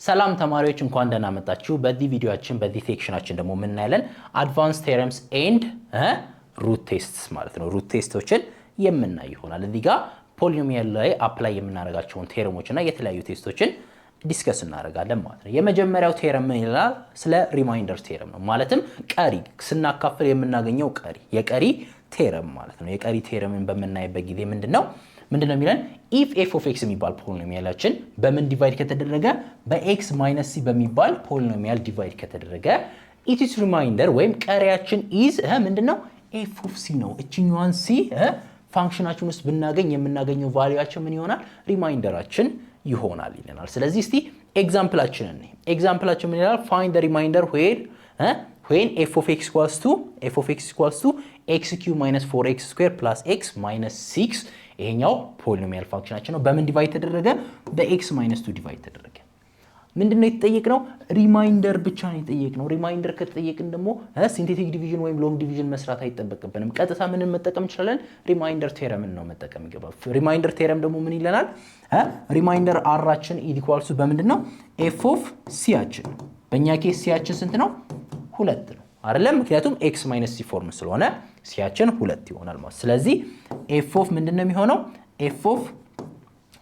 ሰላም ተማሪዎች እንኳን ደህና መጣችሁ። በዚህ ቪዲዮአችን በዚህ ሴክሽናችን ደግሞ ምን እናያለን? አድቫንስድ ቴረምስ ኤንድ ሩት ቴስትስ ማለት ነው። ሩት ቴስቶችን የምናይ ይሆናል። እዚህ ጋር ፖሊኖሚያል ላይ አፕላይ የምናደርጋቸውን ቴረሞችና የተለያዩ ቴስቶችን ዲስከስ እናደርጋለን ማለት ነው። የመጀመሪያው ቴረም ምን ይላል? ስለ ሪማይንደር ቴረም ነው። ማለትም ቀሪ ስናካፍል የምናገኘው የቀሪ ቴረም ማለት ነው። የቀሪ ቴረምን በምናይበት ጊዜ ምንድነው የሚለን? ኢፍ ኤፍ ኦፍ ኤክስ የሚባል ፖሊኖሚያላችን በምን ዲቫይድ ከተደረገ በኤክስ ማይነስ ሲ በሚባል ፖሊኖሚያል ዲቫይድ ከተደረገ ኢትስ ሪማይንደር ወይም ቀሪያችን ኢዝ ምንድነው? ኤፍ ኦፍ ሲ ነው። እችኛዋን ሲ ፋንክሽናችን ውስጥ ብናገኝ የምናገኘው ቫልዩአችን ምን ይሆናል? ሪማይንደራችን ይሆናል ይለናል። ስለዚህ እስቲ ኤግዛምፕላችንን ኤግዛምፕላችን ምን ይላል? ፋይንድ ዘ ሪማይንደር when f of x equals to x cube minus 4x square plus x minus 6 ይሄኛው ፖሊኖሚያል ፋንክሽናችን ነው። በምን ዲቫይድ ተደረገ? በx minus 2 ዲቫይድ ተደረገ። ምንድነው የተጠየቅነው? ሪማይንደር ብቻ ነው የተጠየቅነው። ሪማይንደር ከተጠየቅን ደግሞ ሲንቴቲክ ዲቪዥን ወይም ሎንግ ዲቪዥን መስራት አይጠበቅብንም። ቀጥታ ምንን መጠቀም እንችላለን? ሪማይንደር ቴረምን ነው መጠቀም ይገባል። ሪማይንደር ቴረም ደግሞ ምን ይለናል? ሪማይንደር አራችን ኢኳልስ ቱ በምንድነው? ኤፍ ኦፍ ሲያችን። በእኛ ኬስ ሲያችን ስንት ነው? 2 ነው አይደለም? ምክንያቱም ኤክስ ማይነስ ሲ ፎርም ስለሆነ ሲያችን 2 ይሆናል ማለት። ስለዚህ ኤፍ ኦፍ ምንድነው የሚሆነው? ኤፍ ኦፍ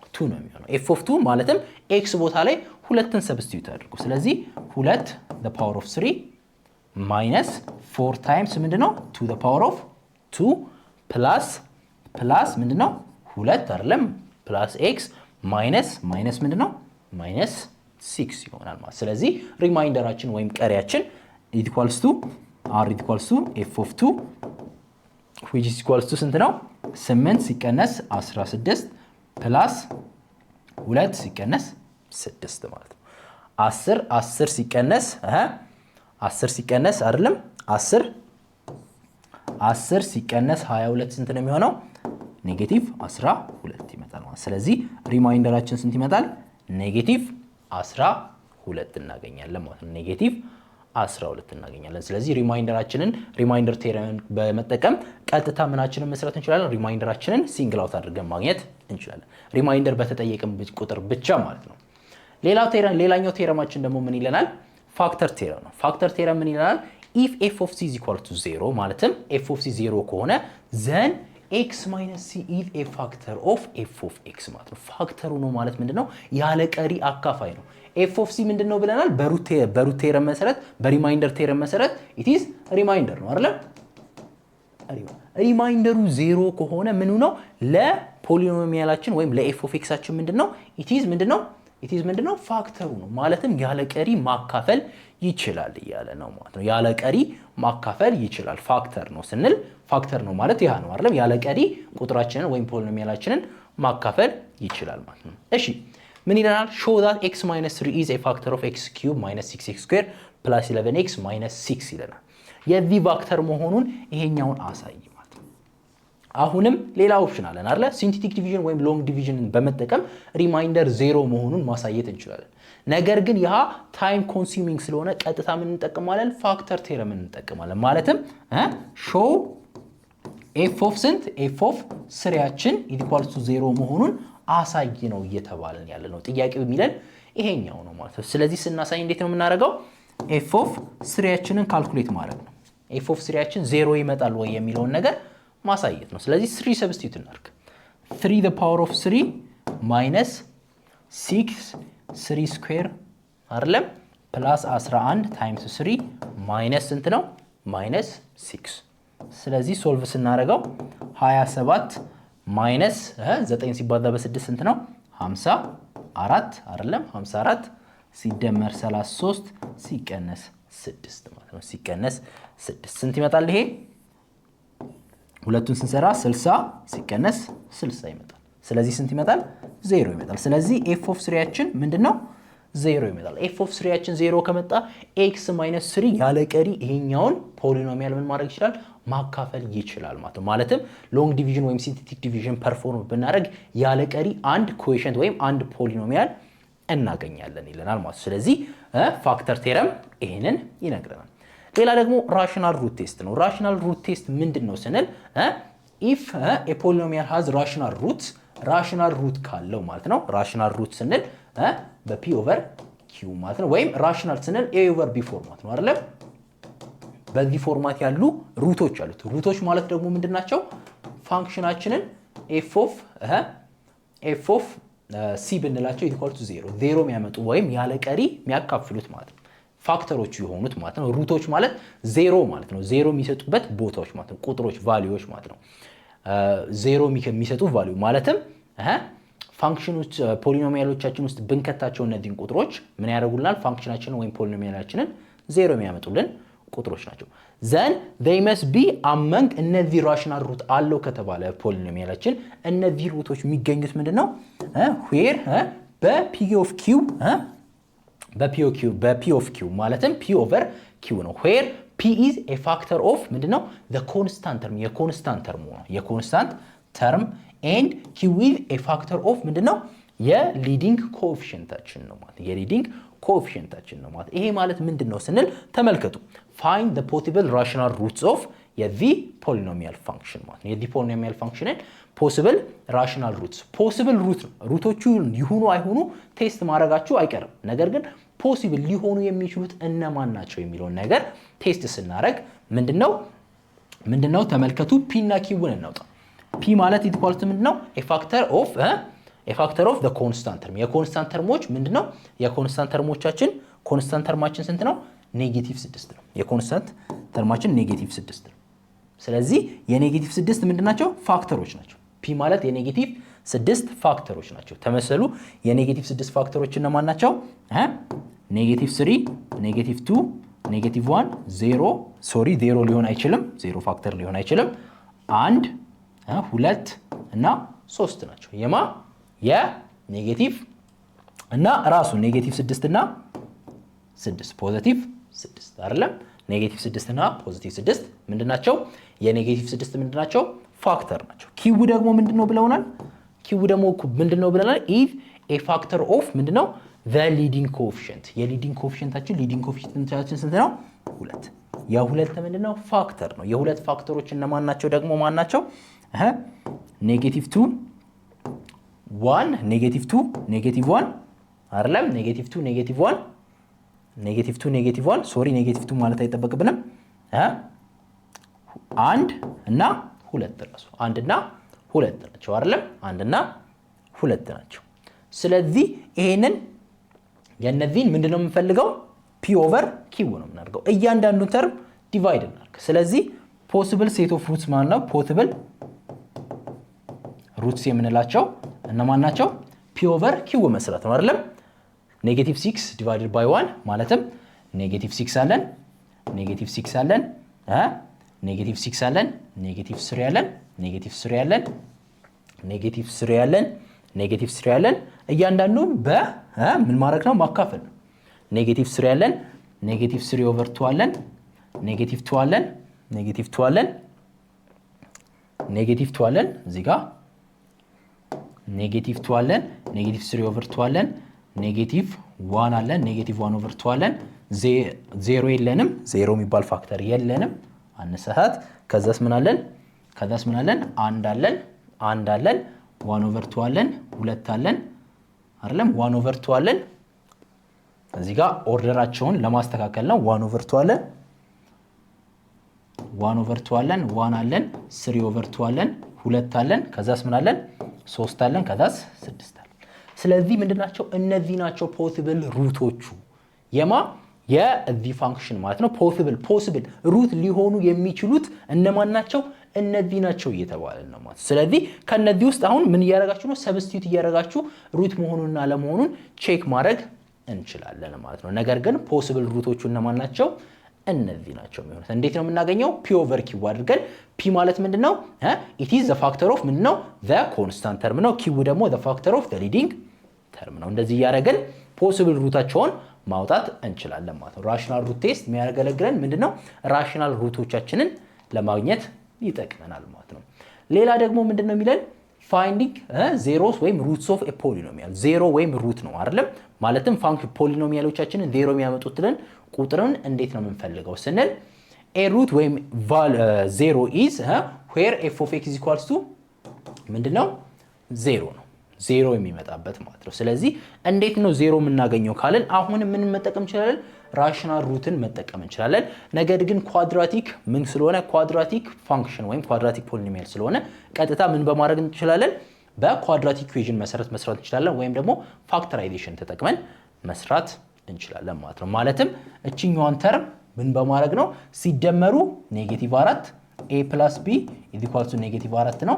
2 ነው የሚሆነው። ኤፍ ኦፍ 2 ማለትም ኤክስ ቦታ ላይ 2ን ሰብስቲዩት አድርጉ። ስለዚህ 2 the power of 3 minus 4 times ምንድነው 2 the power of 2 plus ምንድነው 2 አይደለም plus x minus ምንድነው minus 6 ይሆናል ማለት። ስለዚህ ሪማይንደራችን ወይም ቀሪያችን equals to r equals to f of 2 which is equals to ስንት ነው? 8 ሲቀነስ 16 plus 2 ሲቀነስ 6 ማለት ነው። 10 ሲቀነስ 10 ሲቀነስ አይደለም 10 ሲቀነስ 22 ስንት ነው የሚሆነው? ኔጌቲቭ 12 ይመጣል ማለት። ስለዚህ ሪማይንደራችን ስንት ይመጣል? ኔጌቲቭ 12 እናገኛለን ማለት ነው። ኔጌቲቭ 12 እናገኛለን። ስለዚህ ሪማይንደር ቴረምን በመጠቀም ቀጥታ ምናችንን መስራት እንችላለን? ሪማይንደራችንን ሲንግል አውት አድርገን ማግኘት እንችላለን። ሪማይንደር በተጠየቅን ቁጥር ብቻ ማለት ነው። ሌላኛው ቴረማችን ደግሞ ምን ይለናል? ፋክተር ቴረም ነው። ፋክተር ቴረም ምን ይለናል? ኢፍ ኤፍ ኦፍ ሲ ኢዝ ኢኳል ቱ 0 ማለትም ኤፍ ኦፍ ሲ 0 ከሆነ ዘን ኤክስ ማይነስ ሲ ኢዝ ኤ ፋክተር ኦፍ ኤፍ ኦፍ ኤክስ ማለት ነው። ፋክተሩ ነው ማለት ምንድነው? ያለ ቀሪ አካፋይ ነው። ኤፍ ኦፍ ሲ ምንድነው ብለናል? በሩት ቴረም መሰረት በሪማይንደር ቴረም መሰረት ኢት ኢዝ ሪማይንደር ነው አይደል? ሪማይንደሩ 0 ከሆነ ምኑ ነው? ለፖሊኖሚያላችን ወይም ለኤፍ ኦፍ ኤክሳችን ምንድነው? ኢት ኢዝ ምንድነው? ፋክተሩ ነው። ማለትም ያለ ቀሪ ማካፈል ይችላል እያለ ነው ማለት ነው። ያለ ቀሪ ማካፈል ይችላል። ፋክተር ነው ስንል ፋክተር ነው ማለት ያ ነው አይደል? ያለ ቀሪ ቁጥራችንን ወይም ፖሊኖሚያላችንን ማካፈል ይችላል ማለት ነው። እሺ ምን ይለናል? show that x minus 3 is a factor of x cube minus 6x square plus 11x minus 6 ይለናል። የዚህ ፋክተር መሆኑን ይሄኛውን አሳይ ማለት ነው። አሁንም ሌላ ኦፕሽን አለን አይደል? ሲንቴቲክ ዲቪዥን ወይም ሎንግ ዲቪዥንን በመጠቀም ሪማይንደር 0 መሆኑን ማሳየት እንችላለን። ነገር ግን ያ ታይም ኮንሱሚንግ ስለሆነ ቀጥታ ምን እንጠቀማለን? ፋክተር ቴረም እንጠቀማለን። ማለትም show f of ስንት f of 3ያችን equals to 0 መሆኑን አሳይ ነው እየተባለን ያለ ነው። ጥያቄው የሚለን ይሄኛው ነው ማለት ነው። ስለዚህ ስናሳይ እንዴት ነው የምናደርገው? ኤፍ ኦፍ 3ያችንን ካልኩሌት ማድረግ ነው። ኤፍ ኦፍ 3ያችን 0 ይመጣል ወይ የሚለውን ነገር ማሳየት ነው። ስለዚህ 3 ሰብስቲዩት እናድርግ። 3 the power of 3 minus 6 3 ስኩዌር አይደለም ፕላስ 11 ታይምስ 3 ማይነስ ስንት ነው? ማይነስ 6። ስለዚህ ሶልቭ ስናደርገው 27 ማይነስ 9 ሲባዛ በ6 ስንት ነው? 54 አይደለም 54 ሲደመር 33 ሲቀነስ 6 ማለት ነው። ሲቀነስ 6 ስንት ይመጣል? ይሄ ሁለቱን ስንሰራ 60 ሲቀነስ 60 ይመጣል። ስለዚህ ስንት ይመጣል? 0 ይመጣል። ስለዚህ ኤፍ ኦፍ 3ያችን ምንድነው? 0 ይመጣል። ኤፍ ኦፍ 3ያችን 0 ከመጣ ኤክስ ማይነስ 3 ያለ ቀሪ ይሄኛውን ፖሊኖሚያል ምን ማድረግ ይችላል? ማካፈል ይችላል ማለት ነው። ማለትም ሎንግ ዲቪዥን ወይም ሲንቴቲክ ዲቪዥን ፐርፎርም ብናደርግ ያለ ቀሪ አንድ ኮኤፊሺየንት ወይም አንድ ፖሊኖሚያል እናገኛለን ይለናል ማለት ነው። ስለዚህ ፋክተር ቴረም ይሄንን ይነግረናል። ሌላ ደግሞ ራሽናል ሩት ቴስት ነው። ራሽናል ሩት ቴስት ምንድነው ስንል ኢፍ ኤ ፖሊኖሚያል ሃዝ ራሽናል ሩት ካለው ማለት ነው። ራሽናል ሩት ስንል በፒ ኦቨር ኪው ማለት ነው። ወይም ራሽናል ስንል ኤ ኦቨር ቢ ፎርማት ነው አይደለም? በዚህ ፎርማት ያሉ ሩቶች አሉት። ሩቶች ማለት ደግሞ ምንድናቸው? ፋንክሽናችንን ኤፍ ኦፍ ሲ ብንላቸው ኢኳል ቱ 0 የሚያመጡ ወይም ያለ ቀሪ የሚያካፍሉት ማለት ነው። ፋክተሮቹ የሆኑት ማለት ነው። ሩቶች ማለት 0 ማለት ነው። 0 የሚሰጡበት ቦታዎች ማለት ነው። ቁጥሮች ቫልዩዎች ማለት ነው። 0 የሚሰጡ ቫልዩ ማለትም ፋንክሽኖች ፖሊኖሚያሎቻችን ውስጥ ብንከታቸው እነዚህን ቁጥሮች ምን ያደርጉልናል? ፋንክሽናችንን ወይም ፖሊኖሚያላችንን 0 የሚያመጡልን ቁጥሮች ናቸው። ዘን they must be among እነዚህ ራሽናል ሩት አለው ከተባለ ፖሊኖሚያላችን እነዚህ ሩቶች የሚገኙት ምንድነው? where በp of q ማለትም p over q ነው። where p is a factor of ምንድነው? the constant term የኮንስታንት ተርም ነው። የኮንስታንት ተርም and q is a factor of ምንድነው? የሊዲንግ ኮኤፊሺየንታችን ነው ማለት የሊዲንግ ኮኤፊሺየንታችን ነው ማለት። ይሄ ማለት ምንድነው ስንል ተመልከቱ። find the possible rational roots of የዚህ ፖሊኖሚያል ፋንክሽን ማለት ነው። የዚህ ፖሊኖሚያል ፋንክሽንን ፖሲብል ራሽናል ሩትስ ፖሲብል ሩት ነው። ሩቶቹ ይሁኑ አይሁኑ ቴስት ማድረጋችሁ አይቀርም። ነገር ግን ፖሲብል ሊሆኑ የሚችሉት እነማን ናቸው የሚለውን ነገር ቴስት ስናደርግ ምንድነው ተመልከቱ። ፒ እና ኪውን እናውጣ። ፒ ማለት ኢኳል ቱ ምንድነው? a factor of the constant term የኮንስታንት ተርሞች ምንድነው? የኮንስታንት ተርሞቻችን ኮንስታንት ተርማችን ስንት ነው? -6 ነው። የኮንስታንት ተርማችን -6 ነው። ስለዚህ የኔጌቲቭ 6 ምንድናቸው? ፋክተሮች ናቸው። ፒ ማለት የኔጌቲቭ 6 ፋክተሮች ናቸው። ተመሰሉ የኔጌቲቭ 6 ፋክተሮች እነማን ናቸው? -3 -2 -1 0 ሶሪ 0 ሊሆን አይችልም። 0 ፋክተር ሊሆን አይችልም። 1 2 እና 3 ናቸው። የኔጌቲቭ እና ራሱ ኔጌቲቭ 6 እና 6 ፖዚቲቭ 6 አይደለም? ኔጌቲቭ 6 እና ፖዚቲቭ 6 ምንድናቸው? የኔጌቲቭ 6 ምንድናቸው? ፋክተር ናቸው። ኪው ደግሞ ምንድነው ብለውናል? ኪው ደግሞ ምንድነው ብለናል? ኢዝ ኤ ፋክተር ኦፍ ምንድነው? ዘ ሊዲንግ ኮኤፊሺየንት የሊዲንግ ኮኤፊሺየንታችን ስንት ነው? 2 የሁለት ምንድነው? ፋክተር ነው። የሁለት ፋክተሮች እነማን ናቸው ደግሞ ማን ናቸው? ኔጌቲቭ 2 1 ኔጌቲቭ 2 ኔጌቲቭ 1 አይደለም? ኔጌቲቭ 2 ኔጌቲቭ 1 ኔጌቲቭ 2 ኔጌቲቭ 1 ሶሪ ኔጌቲቭ 2 ማለት አይጠበቅብንም። 1 እና 2 ራሱ 1 እና 2 ናቸው አይደለም? 1 እና 2 ናቸው። ስለዚህ ይሄንን የነዚህን ምንድነው የምንፈልገው? ፒ ኦቨር ኪው ነው የምናደርገው። እያንዳንዱ ተርም ዲቫይድ እናድርግ። ስለዚህ ፖሲብል ሴት ኦፍ ሩትስ ማለት ነው። ፖሲብል ሩትስ የምንላቸው እነማን ናቸው? ፒ ኦቨር ኪው መስራት ነው አይደለም? ኔጌቲቭ 6 ዲቫይድድ ባይ 1 ማለትም ኔጌቲቭ 6 አለን፣ ኔጌቲቭ 6 አለን፣ ኔጌቲቭ 6 አለን፣ ኔጌቲቭ 3 አለን፣ ኔጌቲቭ 3 አለን፣ ኔጌቲቭ 3 አለን፣ ኔጌቲቭ 3 አለን። እያንዳንዱን ምን ማድረግ ነው? ማካፈል ነው። ኔጌቲቭ 3 አለን፣ ኔጌቲቭ 3 ኦቨር 2 አለን፣ ኔጌቲቭ 2 አለን፣ ኔጌቲቭ 2 አለን፣ ኔጌቲቭ 2 አለን። እዚህ ጋር ኔጌቲቭ 2 አለን፣ ኔጌቲቭ 3 ኦቨር 2 አለን፣ ኔጌቲቭ 1 አለን፣ ኔጌቲቭ 1 ኦቨር 2 አለን። 0 የለንም፣ 0 የሚባል ፋክተር የለንም። አንሰሃት። ከዛስ ምን አለን? 1 አለን፣ 1 አለን፣ 1 ኦቨር 2 አለን፣ 2 አለን አይደለም? 1 ኦቨር 2 አለን። እዚህ ጋር ኦርደራቸውን ለማስተካከል ነው። 1 ኦቨር 2 አለን፣ 1 ኦቨር 2 አለን፣ 1 አለን፣ 3 ኦቨር 2 አለን፣ 2 አለን። ከዛስ ምን አለን? 3 አለን። ከዛስ 6 አለን። ስለዚህ ምንድናቸው? እነዚህ ናቸው ፖሲብል ሩቶቹ የዚህ ፋንክሽን ማለት ነው። ፖሲብል ሩት ሊሆኑ የሚችሉት እነማን ናቸው? እነዚህ ናቸው እየተባለ ነው ማለት። ስለዚህ ከነዚህ ውስጥ አሁን ምን እያደረጋችሁ ነው? ሰብስቲዩት እያደረጋችሁ ሩት መሆኑንና አለመሆኑን ቼክ ማድረግ እንችላለን ማለት ነው። ነገር ግን ፖሲብል ሩቶቹ እነማን ናቸው? እነዚህ ናቸው የሚሆኑት። እንዴት ነው የምናገኘው? ፒ ኦቨር ኪው አድርገን። ፒ ማለት ምንድነው? ኢት ኢዝ ዘ ፋክተር ኦፍ ምንድነው? ዘ ኮንስታንት ተርም ነው። ኪው ደግሞ ዘ ፋክተር ኦፍ ዘ ሊዲንግ ተርም ነው። እንደዚህ እያደረግን ፖሲብል ሩታቸውን ማውጣት እንችላለን ማለት ነው። ራሽናል ሩት ቴስት የሚያገለግለን ምንድነው? ራሽናል ሩቶቻችንን ለማግኘት ይጠቅመናል ማለት ነው። ሌላ ደግሞ ምንድነው የሚለን? ፋይንዲንግ ዜሮስ ወይም ሩትስ ኦፍ ኤ ፖሊኖሚያል። ዜሮ ወይም ሩት ነው አይደለም? ማለትም ፖሊኖሚያሎቻችንን ዜሮ የሚያመጡትን ቁጥርን እንዴት ነው የምንፈልገው ስንል ኤ ሩት ወይም ዜሮ ኢዝ ዌር ኤፍ ኦፍ ኤክስ ኢኳልስ ቱ ምንድነው? ዜሮ ነው። ዜሮ የሚመጣበት ማለት ነው። ስለዚህ እንዴት ነው ዜሮ የምናገኘው ካልን አሁን ምን መጠቀም እንችላለን? ራሽናል ሩትን መጠቀም እንችላለን። ነገር ግን ኳድራቲክ ምን ስለሆነ ኳድራቲክ ፋንክሽን ወይም ኳድራቲክ ፖሊኖሚያል ስለሆነ ቀጥታ ምን በማድረግ እንችላለን? በኳድራቲክ ኢኩዌሽን መሰረት መስራት እንችላለን ወይም ደግሞ ፋክተራይዜሽን ተጠቅመን መስራት እንችላለን ማለት ነው። ማለትም እችኛዋን ተርም ምን በማድረግ ነው? ሲደመሩ -4 a + b = -4 ነው።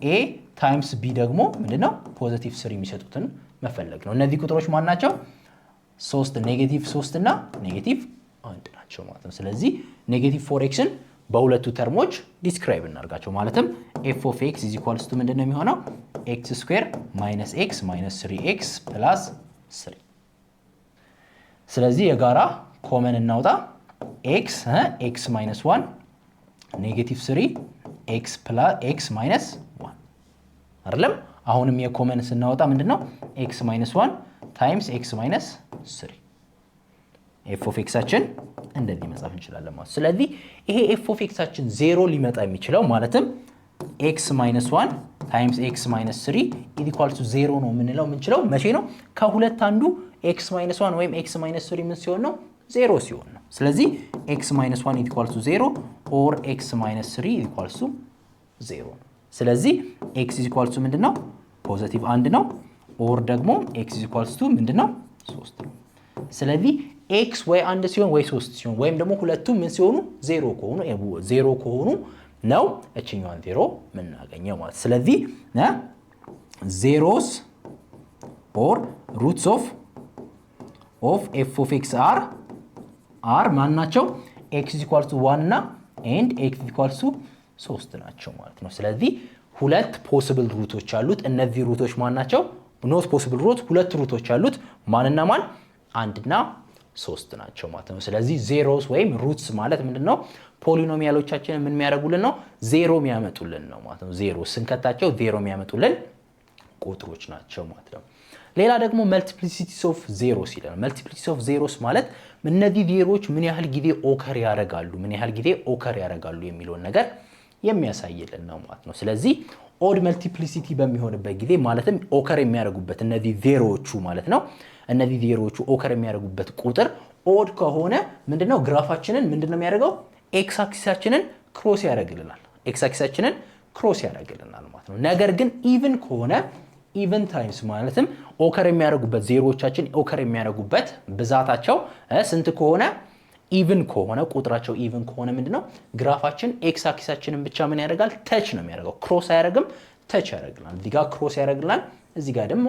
a ታይምስ b ደግሞ ምንድነው? +3 የሚሰጡትን መፈለግ ነው። እነዚህ ቁጥሮች ማን ናቸው? 3 -3 እና -1 ናቸው ማለት ነው። ስለዚህ -4xን በሁለቱ ተርሞች ዲስክራይብ እናርጋቸው። ማለትም f of x = ምንድነው የሚሆነው? x² - x - 3x + 3 ስለዚህ የጋራ ኮመን እናውጣ x x - 1 -3 x + x - 1 አይደለም። አሁንም የኮመን ስናወጣ ምንድነው? x - 1 ታይምስ x - 3 f of x አችን እንደዚህ መጻፍ እንችላለን ማለት። ስለዚህ ይሄ f of x አችን 0 ሊመጣ የሚችለው ማለትም x - 1 ታይምስ x - 3 = 0 ነው የምንችለው መቼ ነው? ከሁለት አንዱ x - 1 ወይም x - 3 ምን ሲሆን ነው? 0 ሲሆን ነው። ስለዚህ x - 1 = 0 or x - 3 = 0 ነው። ስለዚህ x = ምንድነው? +1 ነው። or ደግሞ x = ምንድነው? 3 ነው። ስለዚህ x ወይ 1 ሲሆን ወይ 3 ሲሆን ወይም ደግሞ ሁለቱም ምን ሲሆኑ 0 ከሆኑ ነው እችኛዋን 0 የምናገኘው ማለት። ስለዚህ zeros or roots of f of x are ማን ናቸው? x = 1 እና x = 3 ናቸው ማለት ነው። ስለዚህ ሁለት ፖሲብል ሩቶች አሉት። እነዚህ ሩቶች ማን ናቸው? ኖት ፖሲብል ሩት ሁለት ሩቶች አሉት። ማንና ማን? 1 እና 3 ናቸው ማለት ነው። ስለዚህ ዜሮስ ወይም ሩትስ ማለት ምንድነው? ፖሊኖሚያሎቻችንን ምን የሚያደርጉልን ነው? ዜሮ የሚያመጡልን ነው ማለት ነው። ዜሮ ስንከታቸው ዜሮ የሚያመጡልን ቁጥሮች ናቸው ማለት ነው። ሌላ ደግሞ መልቲፕሊሲቲስ ኦፍ ዜሮስ ይላል። መልቲፕሊሲቲስ ኦፍ ዜሮስ ማለት እነዚህ ዜሮዎች ምን ያህል ጊዜ ኦከር ያደርጋሉ የሚለውን ነገር የሚያሳይልን ነው ማለት ነው። ስለዚህ ኦድ መልቲፕሊሲቲ በሚሆንበት ጊዜ ማለትም ኦከር የሚያደርጉበት እነዚህ ዜሮዎቹ ማለት ነው። እነዚህ ዜሮዎቹ ኦከር የሚያደርጉበት ቁጥር ኦድ ከሆነ ምንድነው? ግራፋችንን ምንድነው የሚያደርገው? ኤክስ አክሲሳችንን ክሮስ ያደርግልናል ማለት ነው። ነገር ግን ኢቭን ከሆነ ኢቭን ታይምስ ማለትም ኦከር የሚያደርጉበት ዜሮዎቻችን ኦከር የሚያደርጉበት ብዛታቸው ስንት ከሆነ ኢቭን ከሆነ ቁጥራቸው ኢቭን ከሆነ ምንድነው? ግራፋችን ኤክስ አክሲሳችንን ብቻ ምን ያደርጋል? ተች ነው የሚያደርገው። ክሮስ አያደርግም፣ ተች ያደርግልናል። እዚህ ጋር ክሮስ ያደርግልናል፣ እዚህ ጋር ደግሞ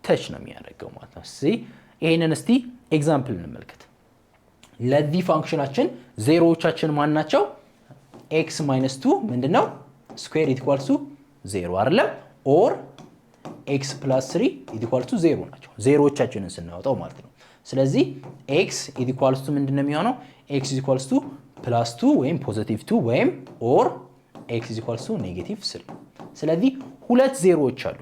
ተች ነው የሚያደርገው ማለት ነው። ይሄንን እስቲ ኤግዛምፕል እንመልከት። ለዚህ ፋንክሽናችን ዜሮዎቻችን ማን ናቸው? x - 2 ምንድነው? ስኩዌር = 0 አይደለም? ኦር x + 3 = 0 ናቸው ዜሮዎቻችንን ስናወጣው ማለት ነው። ስለዚህ x = ምንድነው የሚሆነው? x = +2 ወይም +2 ወይም ኦር x = -3። ስለዚህ ሁለት ዜሮዎች አሉ።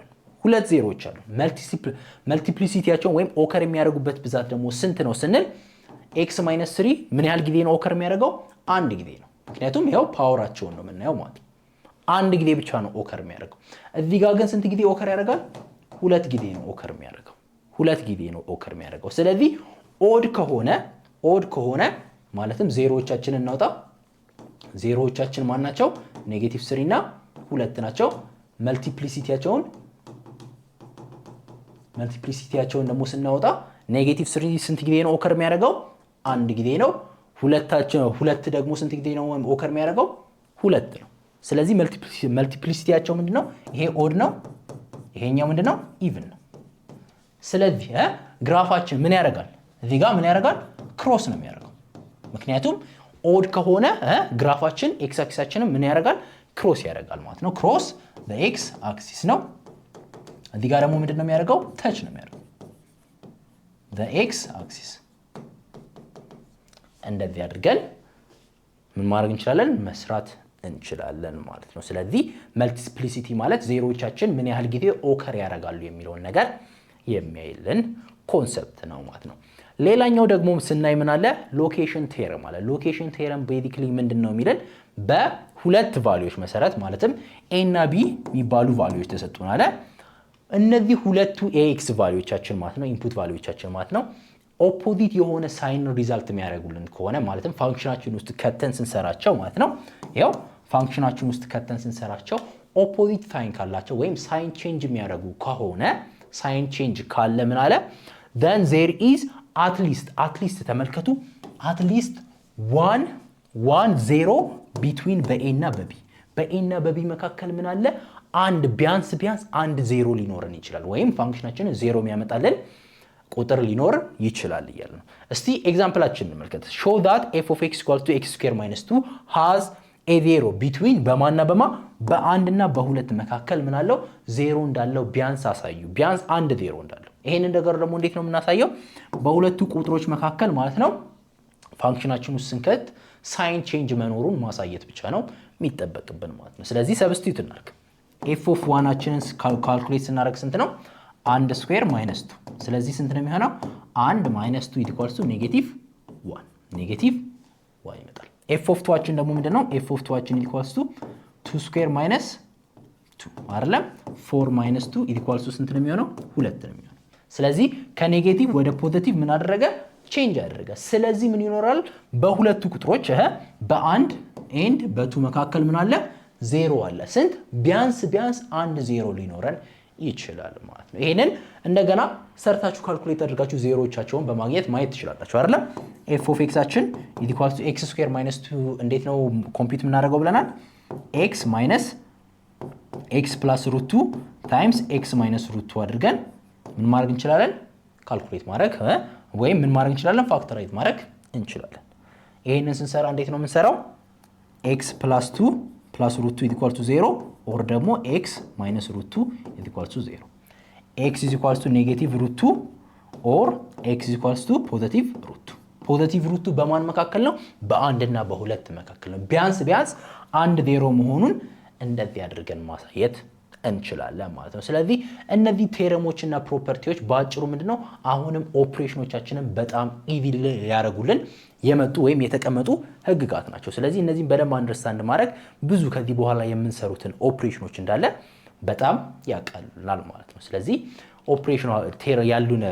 መልቲፕሊሲቲያቸውን ወይም ኦከር የሚያደርጉበት ብዛት ደግሞ ስንት ነው ስንል x - 3 ምን ያህል ጊዜ ነው ኦከር የሚያደርገው? አንድ ጊዜ ነው። ምክንያቱም ያው ፓወራቸውን ነው የምናየው ማለት ነው። አንድ ጊዜ ብቻ ነው ኦከር የሚያደርገው። እዚህ ጋር ግን ስንት ጊዜ ኦከር ያደርጋል? ሁለት ጊዜ ነው ኦከር የሚያደርገው። ስለዚህ ኦድ ከሆነ ማለትም ዜሮዎቻችንን እናውጣ። ዜሮዎቻችን ማን ናቸው? -3 እና 2 ናቸው። መልቲፕሊሲቲያቸውን ደግሞ ስናወጣ -3 ስንት ጊዜ ነው ኦከር የሚያደርገው? አንድ ጊዜ ነው። ሁለት ደግሞ ስንት ጊዜ ነው ኦከር የሚያደርገው? 2 ነው። ስለዚህ መልቲፕሊሲቲያቸው ምንድነው? ይሄ ኦድ ነው፣ ይሄኛው ምንድነው? ኢቭን ነው። ስለዚህ ግራፋችን ምን ያደርጋል? እዚህ ጋር ምን ያደርጋል? ክሮስ ነው የሚያደርገው። ምክንያቱም ኦድ ከሆነ ግራፋችን ኤክስ አክሲሳችንን ምን ያደርጋል? ክሮስ ያደርጋል ማለት ነው። ክሮስ በኤክስ አክሲስ ነው። እዚህ ጋር ደግሞ ምንድነው የሚያደርገው? ተች ነው የሚያደርገው በኤክስ አክሲስ። እንደዚህ አድርገን ምን ማድረግ እንችላለን? መስራት እንችላለን ማለት ነው። ስለዚህ መልቲፕሊሲቲ ማለት ዜሮዎቻችን ምን ያህል ጊዜ ኦከር ያደርጋሉ የሚለውን ነገር የሚያይልን ኮንሰፕት ነው ማለት ነው። ሌላኛው ደግሞ ስናይ ምን አለ? ሎኬሽን ቴረም አለ። ሎኬሽን ቴረም ቤዚክሊ ምንድነው የሚለን? በሁለት ቫልዩዎች መሰረት ማለትም ኤ እና ቢ የሚባሉ ቫልዩዎች ተሰጡን አለ። እነዚህ ሁለቱ ax ቫልዩዎቻችን ማለት ነው ኢንፑት ቫልዩዎቻችን ማለት ነው ኦፖዚት የሆነ ሳይን ሪዛልት የሚያደርጉልን ከሆነ ማለትም ፋንክሽናችን ውስጥ ከተን ስንሰራቸው ማለት ነው ያው ፋንክሽናችን ውስጥ ከተን ስንሰራቸው ኦፖዚት ሳይን ካላቸው ወይም ሳይን ቼንጅ የሚያደርጉ ከሆነ ሳይን ቼንጅ ካለ ምን አለ then there is at least ተመልከቱ at least one zero between በa እና በb በa እና በb መካከል ምን አለ አንድ ቢያንስ አንድ ዜሮ ሊኖረን ይችላል ወይም ፋንክሽናችን ዜሮ የሚያመጣልን ቁጥር ሊኖር ይችላል ይላል ነው እስቲ ኤግዛምፕላችንን እንመልከት show that f of x equals to x square minus 2 has a zero between በማና በማ በአንድ እና በሁለት መካከል ምን አለው ዜሮ እንዳለው ቢያንስ አሳዩ ቢያንስ አንድ ዜሮ እንዳለው ይሄንን ነገር ደግሞ እንዴት ነው የምናሳየው በሁለቱ ቁጥሮች መካከል ማለት ነው ፋንክሽናችን ውስጥ ስንከት ሳይን ቼንጅ መኖሩን ማሳየት ብቻ ነው የሚጠበቅብን ማለት ነው ስለዚህ ሰብስቲዩት እናድርግ f of 1 አችንን ካልኩሌት ስናደርግ ስንት ነው 1 ስኩዌር ማይነስ 2 ስለዚህ ስንት ነው የሚሆነው 1 ማይነስ 2 ኢኳልስ ቱ ኔጌቲቭ 1 ይመጣል f of 2 አችን ደግሞ ምንድነው f of 2 አችን ኢኳልስ ቱ 2 ስኩዌር ማይነስ 2 አይደለም 4 ማይነስ 2 ኢኳልስ ቱ ስንት ነው የሚሆነው 2 ነው የሚሆነው ስለዚህ ከኔጌቲቭ ወደ ፖዚቲቭ ምን አደረገ ቼንጅ አደረገ ስለዚህ ምን ይኖራል በሁለቱ ቁጥሮች በ1 ኤንድ በ2 መካከል ምን አለ ዜሮ አለ ስንት ቢያንስ አንድ ዜሮ ሊኖረን ይችላል ማለት ነው ይሄንን እንደገና ሰርታችሁ ካልኩሌት አድርጋችሁ ዜሮዎቻቸውን በማግኘት ማየት ትችላላችሁ አይደል f of x አችን = x square - 2 እንዴት ነው ኮምፒውት የምናደርገው ብለናል x minus x plus root 2 times x minus root 2 አድርገን ምን ማድረግ እንችላለን ካልኩሌት ማድረግ ወይም ምን ማድረግ እንችላለን ፋክተራይዝ ማድረግ እንችላለን ይሄንን ስንሰራ እንዴት ነው የምንሰራው x plus 2 plus root 2 equal to 0 or ደግሞ x minus root 2 is equal to 0 x is equal to negative root 2 or x is equal to positive root 2 positive root 2 በማን መካከል ነው በአንድ እና በሁለት መካከል ነው ቢያንስ አንድ ዜሮ መሆኑን እንደዚህ አድርገን ማሳየት እንችላለን ማለት ነው ስለዚህ እነዚህ ቴረሞችና ፕሮፐርቲዎች ባጭሩ ምንድነው አሁንም ኦፕሬሽኖቻችንን በጣም ኢቪል ያረጉልን የመጡ ወይም የተቀመጡ ህግጋት ናቸው ስለዚህ እነዚህን በደንብ አንደርስታንድ ማድረግ ብዙ ከዚህ በኋላ የምንሰሩትን ኦፕሬሽኖች እንዳለ በጣም ያቀላል ማለት ነው ስለዚህ ኦፕሬሽናል ያሉን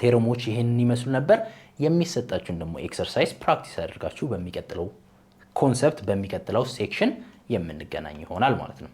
ቴረሞች ይሄንን ይመስሉ ነበር የሚሰጣችሁን ደግሞ ኤክሰርሳይዝ ፕራክቲስ አድርጋችሁ በሚቀጥለው ኮንሰፕት በሚቀጥለው ሴክሽን የምንገናኝ ይሆናል ማለት ነው